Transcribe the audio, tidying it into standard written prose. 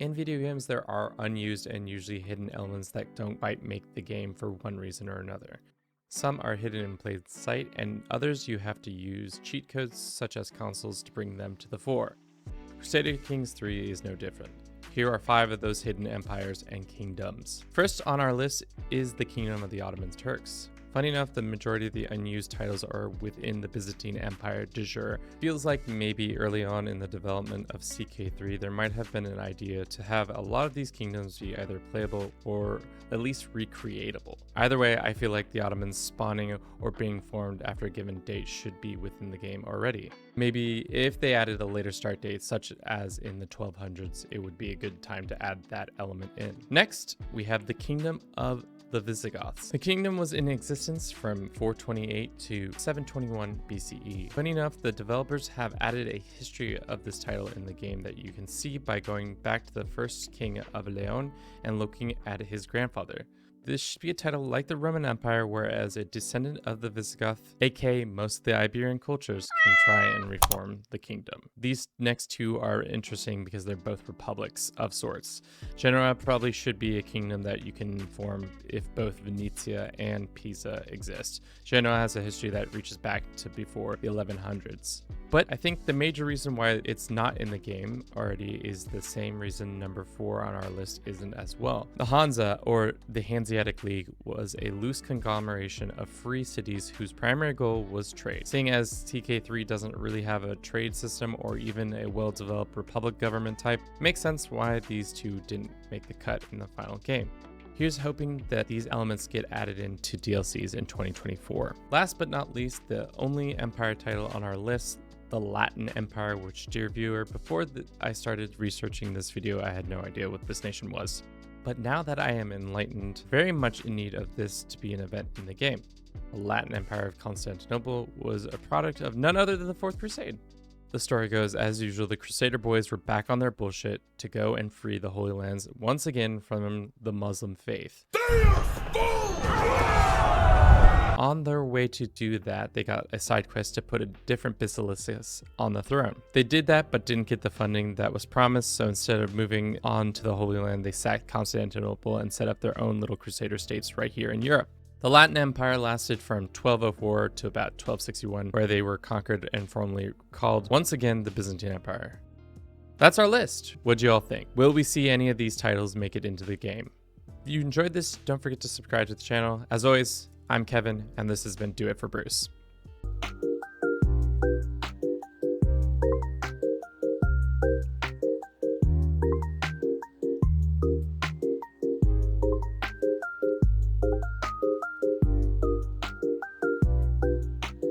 In video games, there are unused and usually hidden elements that don't quite make the game for one reason or another. Some are hidden in plain sight, and others you have to use cheat codes such as consoles to bring them to the fore. Crusader Kings 3 is no different. Here are 5 of those hidden empires and kingdoms. First on our list is the Kingdom of the Ottoman Turks. Funny enough, the majority of the unused titles are within the Byzantine Empire de jure. Feels like maybe early on in the development of CK3, there might have been an idea to have a lot of these kingdoms be either playable or at least recreatable. Either way, I feel like the Ottomans spawning or being formed after a given date should be within the game already. Maybe if they added a later start date, such as in the 1200s, it would be a good time to add that element in. Next, we have the Kingdom of the Visigoths. The kingdom was in existence from 428 to 721 BCE. Funny enough, the developers have added a history of this title in the game that you can see by going back to the first king of Leon and looking at his grandfather. This should be a title like the Roman Empire, whereas a descendant of the Visigoth, aka most of the Iberian cultures, can try and reform the kingdom. These next two are interesting because they're both republics of sorts. Genoa probably should be a kingdom that you can form if both Venetia and Pisa exist. Genoa has a history that reaches back to before the 1100s. But I think the major reason why it's not in the game already is the same reason number 4 on our list isn't as well. The Hansa, or the Hanseatic League, was a loose conglomeration of free cities whose primary goal was trade. Seeing as TK3 doesn't really have a trade system or even a well-developed republic government type, it makes sense why these two didn't make the cut in the final game. Here's hoping that these elements get added into DLCs in 2024. Last but not least, the only empire title on our list, the Latin Empire, which, dear viewer, before I started researching this video, I had no idea what this nation was. But now that I am enlightened, very much in need of this to be an event in the game. The Latin Empire of Constantinople was a product of none other than the Fourth Crusade. The story goes, as usual, the Crusader boys were back on their bullshit to go and free the Holy Lands once again from the Muslim faith. On their way to do that, they got a side quest to put a different basilicus on the throne. They did that, but didn't get the funding that was promised, so instead of moving on to the Holy Land, they sacked Constantinople and set up their own little Crusader states right here in Europe. The Latin Empire lasted from 1204 to about 1261, where they were conquered and formally called once again the Byzantine Empire. That's our list. What'd you all think? Will we see any of these titles make it into the game? If you enjoyed this, don't forget to subscribe to the channel. As always, I'm Kevin, and this has been Do It for Bruce.